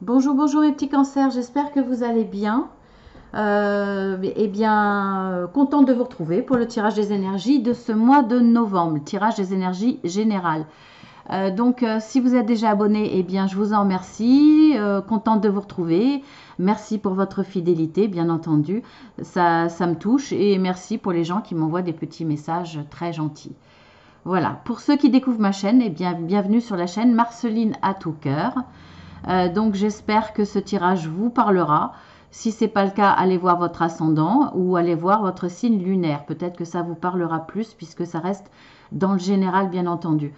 Bonjour, bonjour mes petits cancers, j'espère que vous allez bien. Contente de vous retrouver pour le tirage des énergies de ce mois de novembre, le tirage des énergies générales. Si vous êtes déjà abonné, eh bien, je vous en remercie. Contente de vous retrouver. Merci pour votre fidélité, bien entendu. Ça me touche et merci pour les gens qui m'envoient des petits messages très gentils. Voilà, pour ceux qui découvrent ma chaîne, eh bien, bienvenue sur la chaîne Marceline à tout cœur. Donc j'espère que ce tirage vous parlera. Si ce n'est pas le cas, allez voir votre ascendant ou allez voir votre signe lunaire. Peut-être que ça vous parlera plus puisque ça reste dans le général, bien entendu.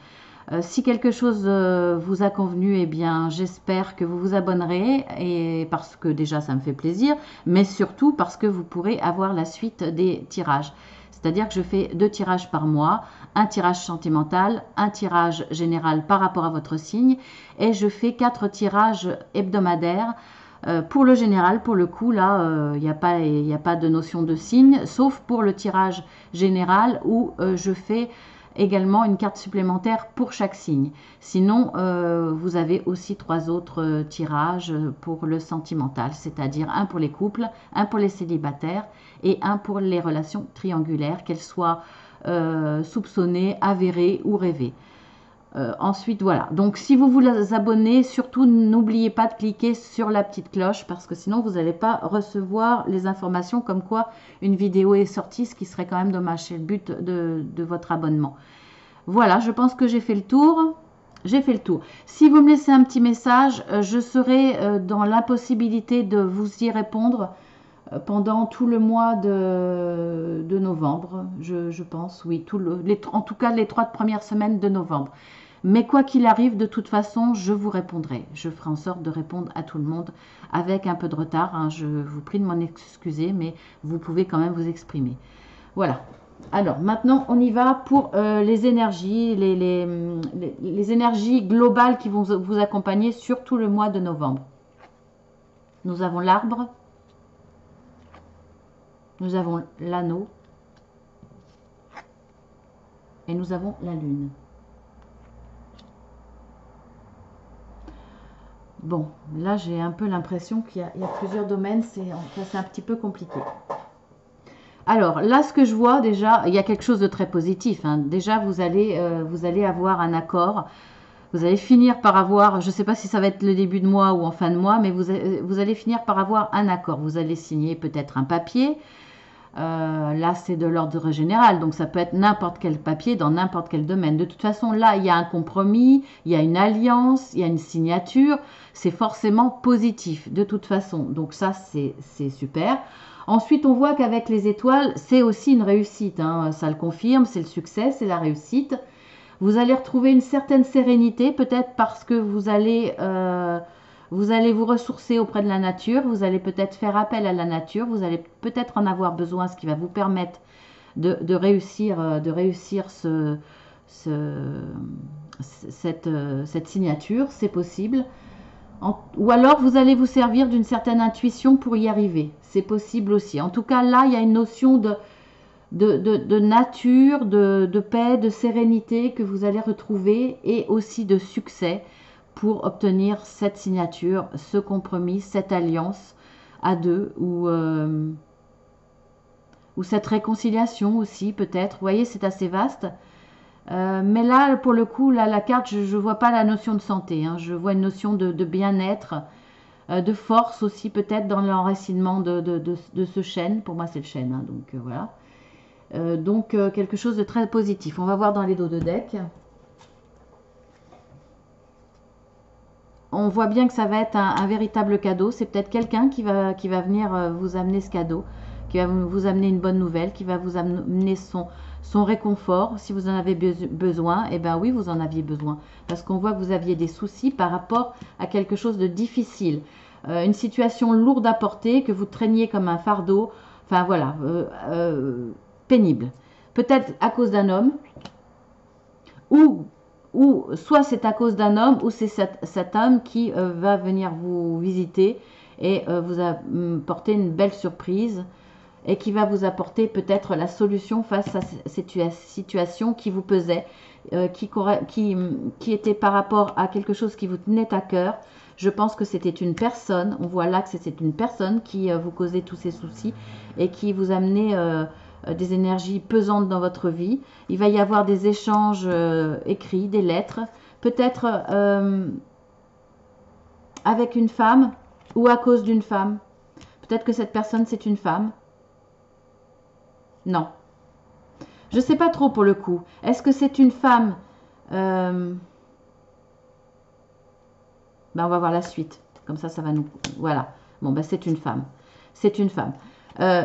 Si quelque chose vous a convenu, eh bien j'espère que vous vous abonnerez, et parce que déjà ça me fait plaisir, mais surtout parce que vous pourrez avoir la suite des tirages. C'est-à-dire que je fais 2 tirages par mois, un tirage sentimental, un tirage général par rapport à votre signe, et je fais 4 tirages hebdomadaires. Pour le général, pour le coup, là, il n'y a pas de notion de signe, sauf pour le tirage général où je fais également une carte supplémentaire pour chaque signe. Sinon, vous avez aussi 3 autres tirages pour le sentimental, c'est-à-dire un pour les couples, un pour les célibataires et un pour les relations triangulaires, qu'elles soient soupçonnées, avérées ou rêvées. Ensuite, voilà. Donc, si vous vous abonnez, surtout n'oubliez pas de cliquer sur la petite cloche parce que sinon, vous n'allez pas recevoir les informations comme quoi une vidéo est sortie, ce qui serait quand même dommage. C'est le but de votre abonnement. Voilà, je pense que j'ai fait le tour. J'ai fait le tour. Si vous me laissez un petit message, je serai dans l'impossibilité de vous y répondre pendant tout le mois de novembre, je pense. Oui, en tout cas les 3 premières semaines de novembre. Mais quoi qu'il arrive, de toute façon, je vous répondrai. Je ferai en sorte de répondre à tout le monde avec un peu de retard, hein. Je vous prie de m'en excuser, mais vous pouvez quand même vous exprimer. Voilà. Alors, maintenant, on y va pour les énergies, les énergies globales qui vont vous accompagner sur tout le mois de novembre. Nous avons l'arbre, nous avons l'anneau et nous avons la lune. Bon, là j'ai un peu l'impression qu'il y a plusieurs domaines, c'est un petit peu compliqué. Alors là, ce que je vois déjà, il y a quelque chose de très positif, hein. Déjà, vous allez avoir un accord. Vous allez finir par avoir, je ne sais pas si ça va être le début de mois ou en fin de mois, mais vous allez finir par avoir un accord. Vous allez signer peut-être un papier. Là, c'est de l'ordre général, donc ça peut être n'importe quel papier dans n'importe quel domaine. De toute façon, là, il y a un compromis, il y a une alliance, il y a une signature. C'est forcément positif, de toute façon. Donc ça, c'est super. Ensuite, on voit qu'avec les étoiles, c'est aussi une réussite, hein. Ça le confirme, c'est le succès, c'est la réussite. Vous allez retrouver une certaine sérénité, peut-être parce que vous allez vous ressourcer auprès de la nature, vous allez peut-être faire appel à la nature, vous allez peut-être en avoir besoin, ce qui va vous permettre de réussir cette signature, c'est possible. Ou alors vous allez vous servir d'une certaine intuition pour y arriver, c'est possible aussi. En tout cas, là, il y a une notion de nature, de paix, de sérénité que vous allez retrouver et aussi de succès pour obtenir cette signature, ce compromis, cette alliance à deux ou cette réconciliation aussi peut-être. Vous voyez, c'est assez vaste. Mais là, pour le coup, là, la carte, je ne vois pas la notion de santé, hein. Je vois une notion de bien-être, de force aussi peut-être dans l'enracinement de ce chêne. Pour moi, c'est le chêne, hein, donc voilà. Quelque chose de très positif. On va voir dans les dos de deck. On voit bien que ça va être un véritable cadeau. C'est peut-être quelqu'un qui va venir vous amener ce cadeau, qui va vous amener une bonne nouvelle, qui va vous amener son réconfort. Si vous en avez besoin, eh bien oui, vous en aviez besoin. Parce qu'on voit que vous aviez des soucis par rapport à quelque chose de difficile. Une situation lourde à porter, que vous traîniez comme un fardeau. Enfin voilà, pénible. Peut-être à cause d'un homme, ou soit c'est à cause d'un homme, ou c'est cet homme qui va venir vous visiter et vous apporter une belle surprise et qui va vous apporter peut-être la solution face à cette situation qui vous pesait, qui était par rapport à quelque chose qui vous tenait à cœur. Je pense que c'était une personne, on voit là que c'est une personne qui vous causait tous ces soucis et qui vous amenait des énergies pesantes dans votre vie. Il va y avoir des échanges écrits, des lettres, peut-être avec une femme ou à cause d'une femme. Peut-être que cette personne, c'est une femme. Non. Je ne sais pas trop pour le coup. Est-ce que c'est une femme ben on va voir la suite. Comme ça va nous... Voilà. Bon, ben c'est une femme. C'est une femme.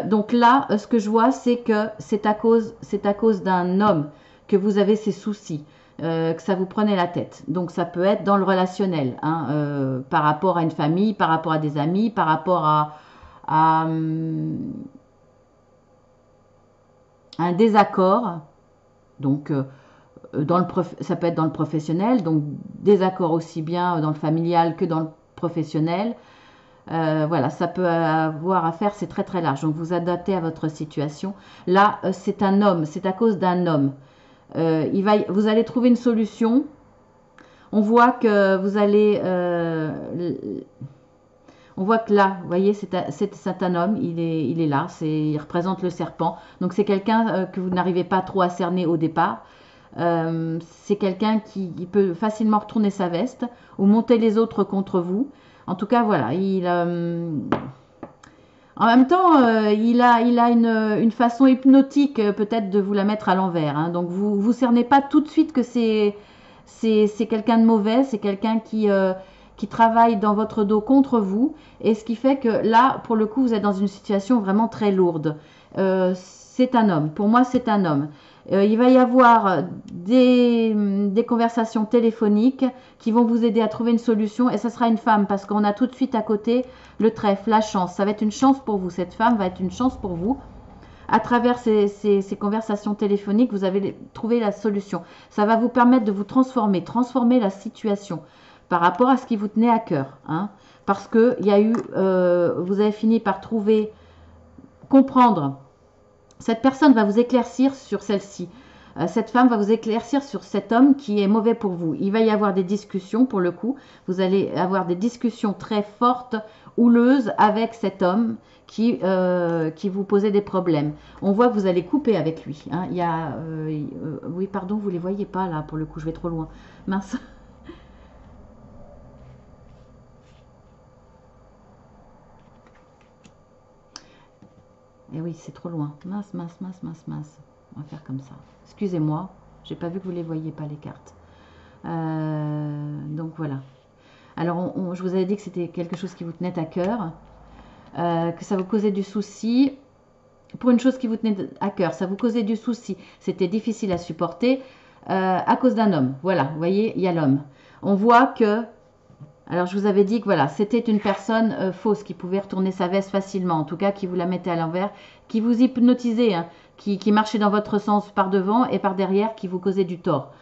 Donc là, ce que je vois, c'est que c'est à cause d'un homme que vous avez ces soucis, que ça vous prenait la tête. Donc ça peut être dans le relationnel, hein, par rapport à une famille, par rapport à des amis, par rapport à un désaccord. Donc ça peut être dans le professionnel, donc désaccord aussi bien dans le familial que dans le professionnel. Voilà, ça peut avoir à faire, c'est très très large. Donc vous adaptez à votre situation. Là, c'est un homme, c'est à cause d'un homme. Vous allez trouver une solution. On voit que vous allez... on voit que là, vous voyez, c'est un homme, il est là, il représente le serpent. Donc c'est quelqu'un que vous n'arrivez pas trop à cerner au départ. C'est quelqu'un qui peut facilement retourner sa veste ou monter les autres contre vous. En tout cas, voilà, en même temps, il a une façon hypnotique peut-être de vous la mettre à l'envers. Hein. Donc vous cernez pas tout de suite que c'est quelqu'un de mauvais, c'est quelqu'un qui travaille dans votre dos contre vous. Et ce qui fait que là, pour le coup, vous êtes dans une situation vraiment très lourde. C'est un homme. Pour moi, c'est un homme. Il va y avoir des conversations téléphoniques qui vont vous aider à trouver une solution. Et ça sera une femme parce qu'on a tout de suite à côté le trèfle, la chance. Ça va être une chance pour vous. Cette femme va être une chance pour vous. À travers ces conversations téléphoniques, vous avez trouvé la solution. Ça va vous permettre de vous transformer la situation par rapport à ce qui vous tenait à cœur. Hein, parce que vous avez fini par comprendre. Cette personne va vous éclaircir sur celle-ci. Cette femme va vous éclaircir sur cet homme qui est mauvais pour vous. Il va y avoir des discussions pour le coup. Vous allez avoir des discussions très fortes, houleuses avec cet homme qui vous posait des problèmes. On voit que vous allez couper avec lui. Hein. Oui, pardon, vous ne les voyez pas là pour le coup, je vais trop loin. Mince. Et oui, c'est trop loin. Mince, mince, mince, mince, mince. On va faire comme ça. Excusez-moi, j'ai pas vu que vous les voyiez pas les cartes. Donc voilà. Alors, je vous avais dit que c'était quelque chose qui vous tenait à cœur, que ça vous causait du souci. Pour une chose qui vous tenait à cœur, ça vous causait du souci. C'était difficile à supporter à cause d'un homme. Voilà, vous voyez, il y a l'homme. On voit que... Alors, je vous avais dit que voilà, c'était une personne fausse qui pouvait retourner sa veste facilement, en tout cas qui vous la mettait à l'envers, qui vous hypnotisait, hein, qui marchait dans votre sens par devant et par derrière, qui vous causait du tort.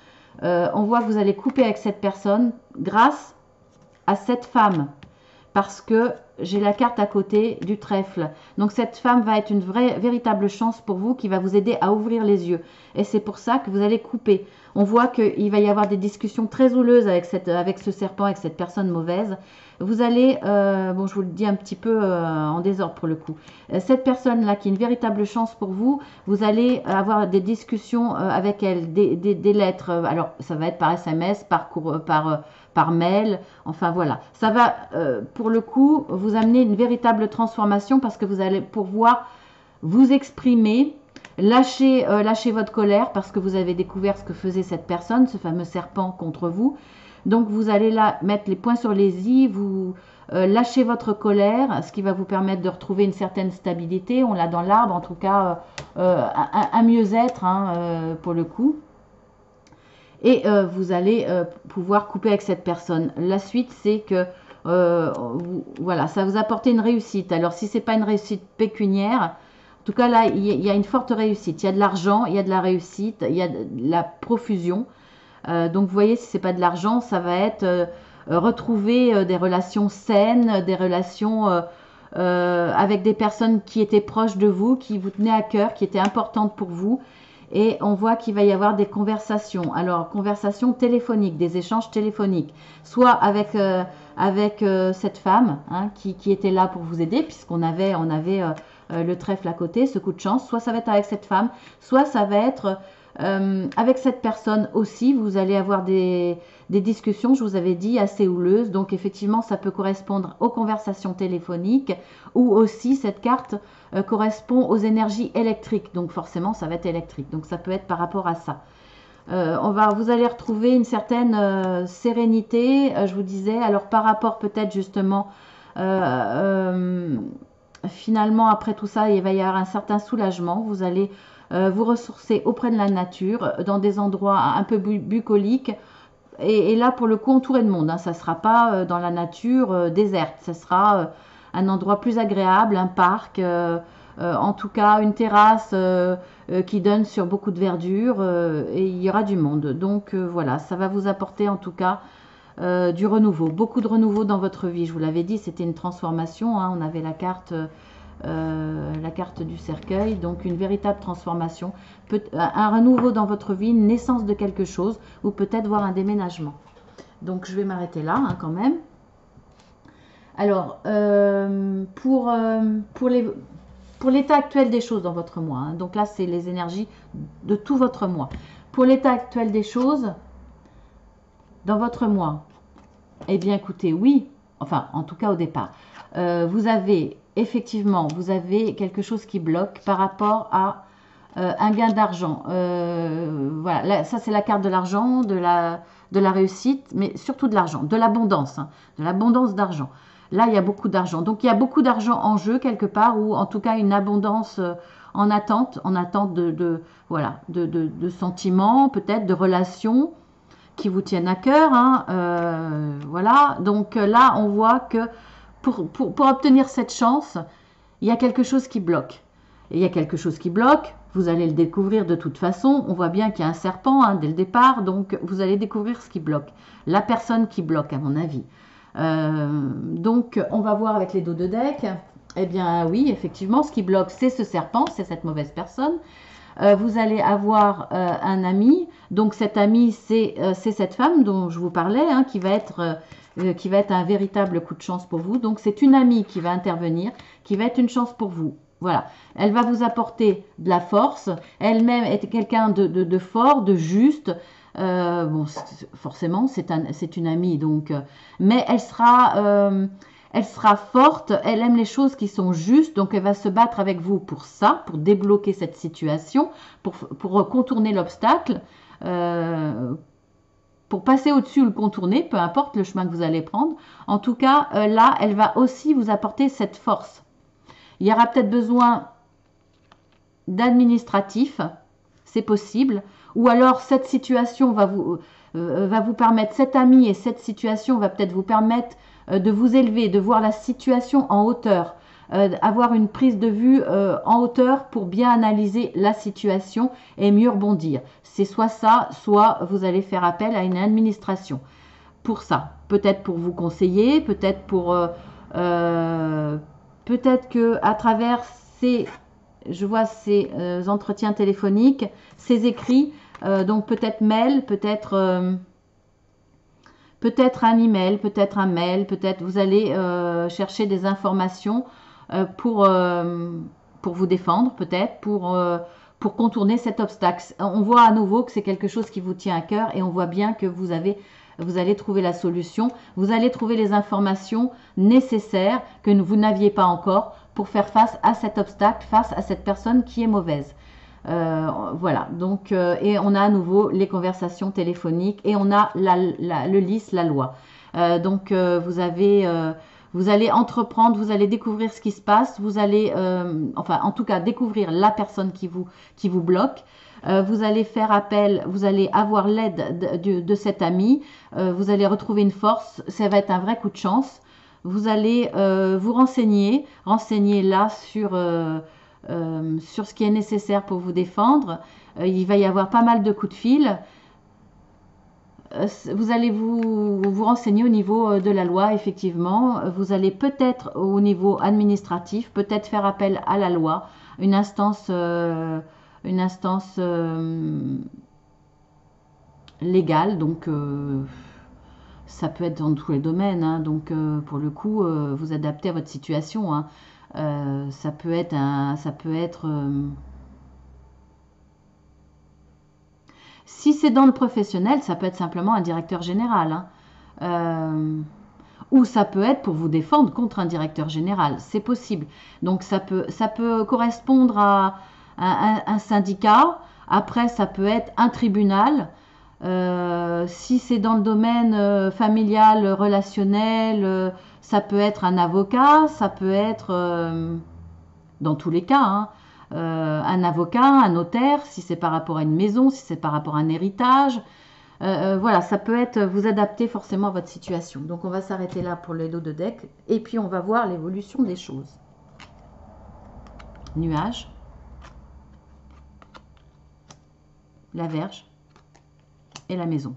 On voit que vous allez couper avec cette personne grâce à cette femme, parce que j'ai la carte à côté du trèfle. Donc cette femme va être une véritable chance pour vous qui va vous aider à ouvrir les yeux. Et c'est pour ça que vous allez couper. On voit qu'il va y avoir des discussions très houleuses avec ce serpent, avec cette personne mauvaise. Vous allez, bon je vous le dis un petit peu en désordre pour le coup. Cette personne-là qui est une véritable chance pour vous, vous allez avoir des discussions avec elle, des lettres. Alors ça va être par SMS, par mail, enfin voilà. Ça va, pour le coup, vous amener une véritable transformation parce que vous allez pouvoir vous exprimer, lâcher votre colère parce que vous avez découvert ce que faisait cette personne, ce fameux serpent contre vous. Donc vous allez là mettre les points sur les i, vous lâchez votre colère, ce qui va vous permettre de retrouver une certaine stabilité. On l'a dans l'arbre, en tout cas un mieux-être hein, pour le coup. Et vous allez pouvoir couper avec cette personne. La suite, c'est que voilà, ça va vous apporter une réussite. Alors, si ce n'est pas une réussite pécuniaire, en tout cas, là, il y a une forte réussite. Il y a de l'argent, il y a de la réussite, il y a de la profusion. Donc, vous voyez, si ce n'est pas de l'argent, ça va être retrouver des relations saines, des relations avec des personnes qui étaient proches de vous, qui vous tenaient à cœur, qui étaient importantes pour vous. Et on voit qu'il va y avoir des conversations. Alors, conversations téléphoniques, des échanges téléphoniques. Soit avec cette femme hein, qui était là pour vous aider, puisqu'on avait, le trèfle à côté, ce coup de chance. Soit ça va être avec cette femme, soit ça va être avec cette personne aussi. Vous allez avoir des discussions, je vous avais dit, assez houleuses. Donc, effectivement, ça peut correspondre aux conversations téléphoniques ou aussi cette carte correspond aux énergies électriques. Donc, forcément, ça va être électrique. Donc, ça peut être par rapport à ça. Vous allez retrouver une certaine sérénité, je vous disais. Alors, par rapport peut-être justement, finalement, après tout ça, il va y avoir un certain soulagement. Vous allez vous ressourcer auprès de la nature, dans des endroits un peu bucoliques. Et là, pour le coup, entouré de monde. Hein, ça ne sera pas dans la nature déserte. Ça sera un endroit plus agréable, un parc, en tout cas une terrasse qui donne sur beaucoup de verdure et il y aura du monde. Donc voilà, ça va vous apporter en tout cas du renouveau. Beaucoup de renouveau dans votre vie. Je vous l'avais dit, c'était une transformation. Hein, on avait la carte du cercueil, donc une véritable transformation, un renouveau dans votre vie, une naissance de quelque chose, ou peut-être voir un déménagement. Donc je vais m'arrêter là hein, quand même. Alors, pour l'état actuel des choses dans votre mois, hein, donc là c'est les énergies de tout votre mois. Pour l'état actuel des choses dans votre mois, eh bien écoutez, oui, enfin en tout cas au départ, vous avez quelque chose qui bloque par rapport à un gain d'argent. Voilà, là, ça c'est la carte de l'argent, de la réussite, mais surtout de l'argent, de l'abondance, hein, de l'abondance d'argent. Là, il y a beaucoup d'argent. Donc, il y a beaucoup d'argent en jeu quelque part, ou en tout cas une abondance en attente voilà, de sentiments, peut-être de relations qui vous tiennent à cœur. Hein, voilà. Donc là, on voit que pour obtenir cette chance, il y a quelque chose qui bloque. Et il y a quelque chose qui bloque, vous allez le découvrir de toute façon. On voit bien qu'il y a un serpent hein, dès le départ, donc vous allez découvrir ce qui bloque. La personne qui bloque, à mon avis. Donc, on va voir avec les dos de deck. Eh bien, oui, effectivement, ce qui bloque, c'est ce serpent, c'est cette mauvaise personne. Vous allez avoir un ami. Donc, cet ami, c'est cette femme dont je vous parlais, hein, qui va être un véritable coup de chance pour vous. Donc, c'est une amie qui va intervenir, qui va être une chance pour vous. Voilà, elle va vous apporter de la force. Elle-même est quelqu'un de fort, de juste. Bon, forcément, c'est une amie, donc, mais elle sera forte. Elle aime les choses qui sont justes, donc elle va se battre avec vous pour ça, pour débloquer cette situation, pour contourner l'obstacle, pour passer au-dessus ou le contourner, peu importe le chemin que vous allez prendre. En tout cas, là, elle va aussi vous apporter cette force. Il y aura peut-être besoin d'administratif, c'est possible, ou alors cette situation va vous permettre, cet ami et cette situation va peut-être vous permettre de vous élever, de voir la situation en hauteur, avoir une prise de vue en hauteur pour bien analyser la situation et mieux rebondir. C'est soit ça, soit vous allez faire appel à une administration pour ça. Peut-être pour vous conseiller, peut-être peut-être que à travers ces entretiens téléphoniques, ces écrits, donc peut-être mail, peut-être un email, peut-être un mail, peut-être vous allez chercher des informations pour vous défendre, peut-être pour contourner cet obstacle. On voit à nouveau que c'est quelque chose qui vous tient à cœur et on voit bien que vous allez trouver la solution, vous allez trouver les informations nécessaires que vous n'aviez pas encore pour faire face à cet obstacle, face à cette personne qui est mauvaise. Voilà, donc, et on a à nouveau les conversations téléphoniques et on a le lys, la loi. Donc, vous allez entreprendre, vous allez découvrir ce qui se passe, vous allez, enfin, en tout cas, découvrir la personne qui vous bloque. Vous allez faire appel, vous allez avoir l'aide de cet ami, vous allez retrouver une force, ça va être un vrai coup de chance. Vous allez vous renseigner là sur ce qui est nécessaire pour vous défendre. Il va y avoir pas mal de coups de fil. Vous allez vous renseigner au niveau de la loi, effectivement. Vous allez peut-être au niveau administratif, peut-être faire appel à la loi, une instance une instance légale, donc ça peut être dans tous les domaines, hein, donc pour le coup, vous adaptez à votre situation, hein. Ça peut être si c'est dans le professionnel, ça peut être simplement un directeur général, hein. Ou ça peut être pour vous défendre contre un directeur général, c'est possible. Donc ça peut correspondre à un syndicat. Après, ça peut être un tribunal. Si c'est dans le domaine familial, relationnel, ça peut être un avocat, ça peut être, dans tous les cas, hein, un avocat, un notaire, si c'est par rapport à une maison, si c'est par rapport à un héritage. Voilà, ça peut être, vous adapter forcément à votre situation. Donc on va s'arrêter là pour les dos de deck et puis on va voir l'évolution des choses. Nuage, la Vierge et la maison.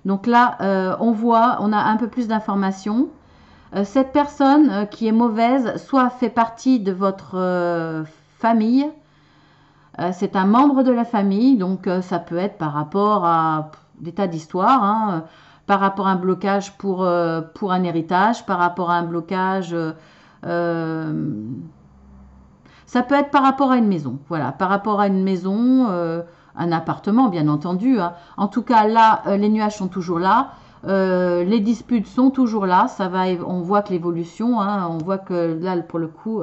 Donc là, on a un peu plus d'informations. Cette personne qui est mauvaise, soit fait partie de votre famille, c'est un membre de la famille, donc ça peut être par rapport à des tas d'histoires, hein, par rapport à un blocage pour un héritage, par rapport à un blocage, ça peut être par rapport à une maison, voilà, par rapport à une maison, un appartement bien entendu, hein. En tout cas là, les nuages sont toujours là, les disputes sont toujours là, on voit que l'évolution, hein, on voit que là pour le coup,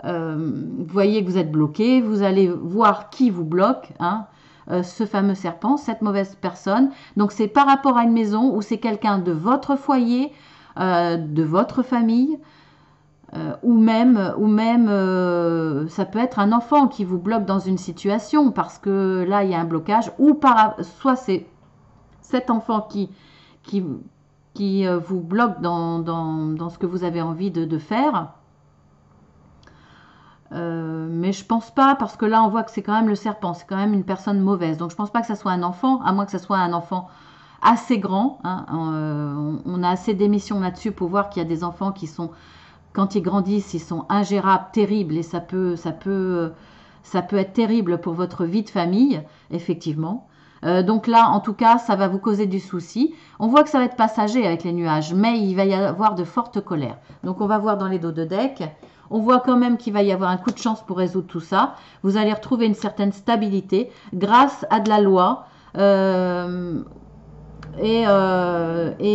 vous voyez que vous êtes bloqué, vous allez voir qui vous bloque, hein, ce fameux serpent, cette mauvaise personne. Donc c'est par rapport à une maison ou c'est quelqu'un de votre foyer, de votre famille, ou même ça peut être un enfant qui vous bloque dans une situation parce que là il y a un blocage, ou soit c'est cet enfant qui vous bloque dans ce que vous avez envie de faire. Mais je pense pas, parce que là on voit que c'est quand même le serpent, c'est quand même une personne mauvaise, donc je pense pas que ça soit un enfant, à moins que ça soit un enfant assez grand, hein. On a assez d'émissions là-dessus pour voir qu'il y a des enfants qui sont, quand ils grandissent, ils sont ingérables, terribles, et ça peut être terrible pour votre vie de famille, effectivement. Donc là, en tout cas, ça va vous causer du souci. On voit que ça va être passager avec les nuages, mais il va y avoir de fortes colères. Donc on va voir dans les dos de deck. On voit quand même qu'il va y avoir un coup de chance pour résoudre tout ça. Vous allez retrouver une certaine stabilité grâce à de la loi. Et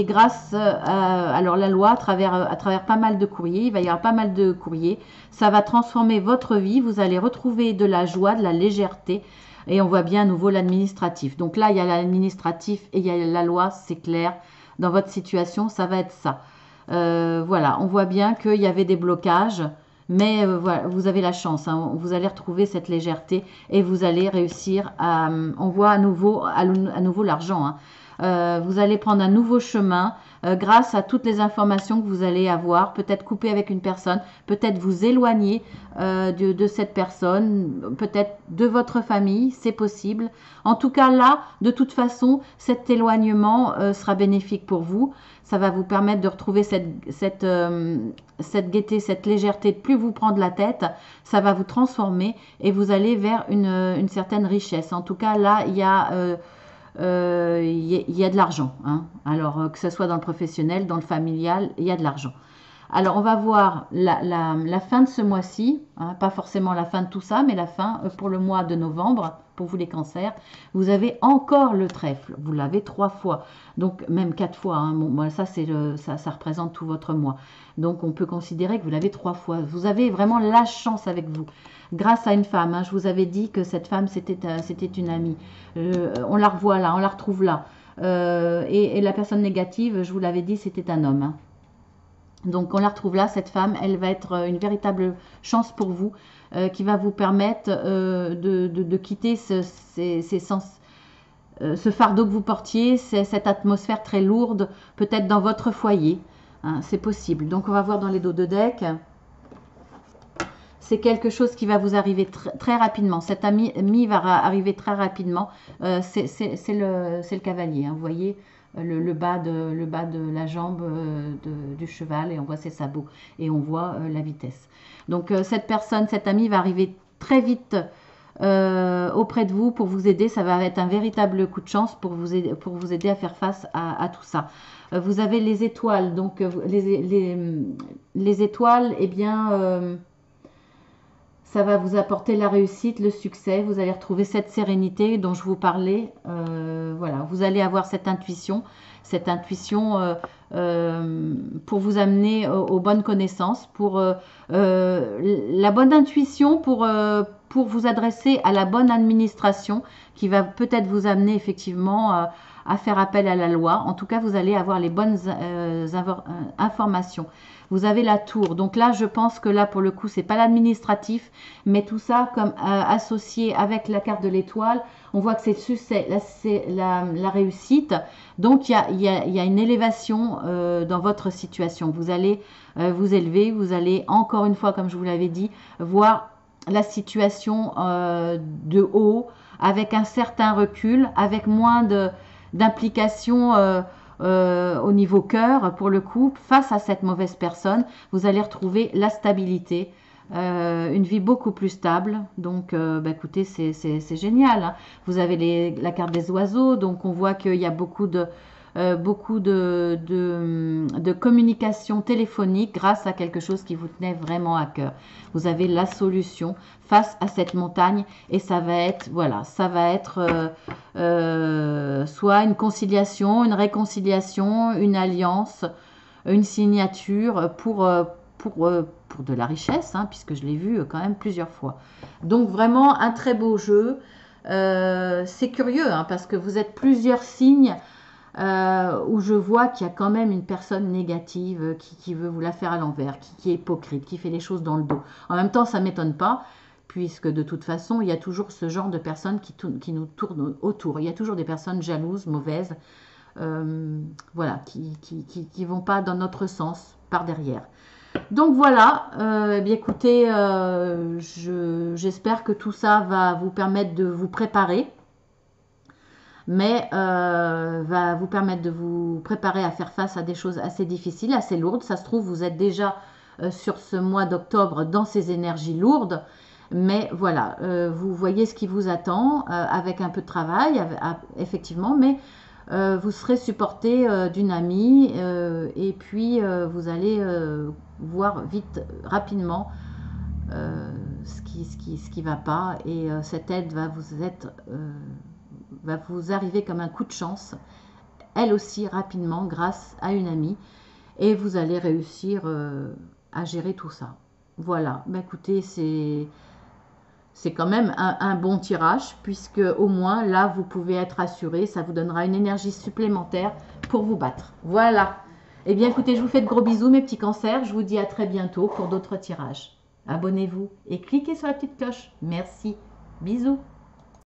grâce alors la loi à travers pas mal de courriers, il va y avoir pas mal de courriers, ça va transformer votre vie, vous allez retrouver de la joie, de la légèreté, et on voit bien à nouveau l'administratif. Donc là il y a l'administratif et il y a la loi, c'est clair, dans votre situation ça va être ça. Voilà, on voit bien qu'il y avait des blocages, mais voilà, vous avez la chance, hein, vous allez retrouver cette légèreté et vous allez réussir à, on voit à nouveau l'argent, hein. Vous allez prendre un nouveau chemin grâce à toutes les informations que vous allez avoir, peut-être couper avec une personne, peut-être vous éloigner de cette personne, peut-être de votre famille, c'est possible. En tout cas là, de toute façon, cet éloignement sera bénéfique pour vous. Ça va vous permettre de retrouver cette gaieté, cette légèreté, de plus vous prendre la tête. Ça va vous transformer et vous allez vers une certaine richesse. En tout cas là, il y a de l'argent, hein. Alors que ce soit dans le professionnel, dans le familial, il y a de l'argent. Alors on va voir la fin de ce mois-ci, hein, pas forcément la fin de tout ça, mais la fin pour le mois de novembre, pour vous les cancers. Vous avez encore le trèfle, vous l'avez 3 fois, donc même 4 fois, hein. Bon, ça, ça représente tout votre mois. Donc on peut considérer que vous l'avez 3 fois. Vous avez vraiment la chance avec vous. Grâce à une femme, hein, je vous avais dit que cette femme c'était une amie. On la revoit là, on la retrouve là. Et la personne négative, je vous l'avais dit, c'était un homme, hein. Donc on la retrouve là, cette femme, elle va être une véritable chance pour vous, qui va vous permettre de quitter ce fardeau que vous portiez, cette atmosphère très lourde, peut-être dans votre foyer, hein, c'est possible. Donc on va voir dans les dos de deck. C'est quelque chose qui va vous arriver très rapidement. Cet ami va arriver très rapidement. C'est le cavalier, hein, vous voyez, le bas de la jambe du cheval, et on voit ses sabots et on voit la vitesse. Donc cette personne, cet ami va arriver très vite auprès de vous pour vous aider. Ça va être un véritable coup de chance pour vous aider à faire face à tout ça. Vous avez les étoiles, donc les étoiles, eh bien, ça va vous apporter la réussite, le succès. Vous allez retrouver cette sérénité dont je vous parlais. Voilà, vous allez avoir cette intuition pour vous amener aux bonnes connaissances, pour la bonne intuition, pour vous adresser à la bonne administration qui va peut-être vous amener effectivement à faire appel à la loi. En tout cas, vous allez avoir les bonnes informations. Vous avez la tour. Donc là, je pense que là, pour le coup, c'est pas l'administratif, mais tout ça comme associé avec la carte de l'étoile, on voit que c'est la réussite. Donc, il y a une élévation dans votre situation. Vous allez vous élever, vous allez encore une fois, comme je vous l'avais dit, voir la situation de haut, avec un certain recul, avec moins d'implication au niveau cœur, pour le coup, face à cette mauvaise personne, vous allez retrouver la stabilité, une vie beaucoup plus stable. Donc, bah, écoutez, c'est génial, hein. Vous avez la carte des oiseaux, donc on voit qu'il y a beaucoup de communication téléphonique grâce à quelque chose qui vous tenait vraiment à cœur. Vous avez la solution face à cette montagne et ça va être, voilà, ça va être soit une conciliation, une réconciliation, une alliance, une signature pour de la richesse, hein, puisque je l'ai vu quand même plusieurs fois. Donc vraiment un très beau jeu. C'est curieux, hein, parce que vous êtes plusieurs signes où je vois qu'il y a quand même une personne négative qui veut vous la faire à l'envers, qui est hypocrite, qui fait les choses dans le dos. En même temps, ça ne m'étonne pas, puisque de toute façon, il y a toujours ce genre de personnes qui nous tournent autour. Il y a toujours des personnes jalouses, mauvaises, voilà, qui vont pas dans notre sens, par derrière. Donc voilà, bien écoutez, j'espère que tout ça va vous permettre de vous préparer, mais va vous permettre de vous préparer à faire face à des choses assez difficiles, assez lourdes. Ça se trouve, vous êtes déjà sur ce mois d'octobre dans ces énergies lourdes, mais voilà, vous voyez ce qui vous attend avec un peu de travail, effectivement, mais vous serez supporté d'une amie et puis vous allez voir vite, rapidement ce qui va pas, et cette aide va vous arriver comme un coup de chance, elle aussi rapidement grâce à une amie, et vous allez réussir à gérer tout ça. Voilà, bah, écoutez, c'est quand même un bon tirage, puisque au moins là vous pouvez être assuré, ça vous donnera une énergie supplémentaire pour vous battre. Voilà. Eh bien écoutez, je vous fais de gros bisous mes petits cancers, je vous dis à très bientôt pour d'autres tirages. Abonnez-vous et cliquez sur la petite cloche. Merci. Bisous.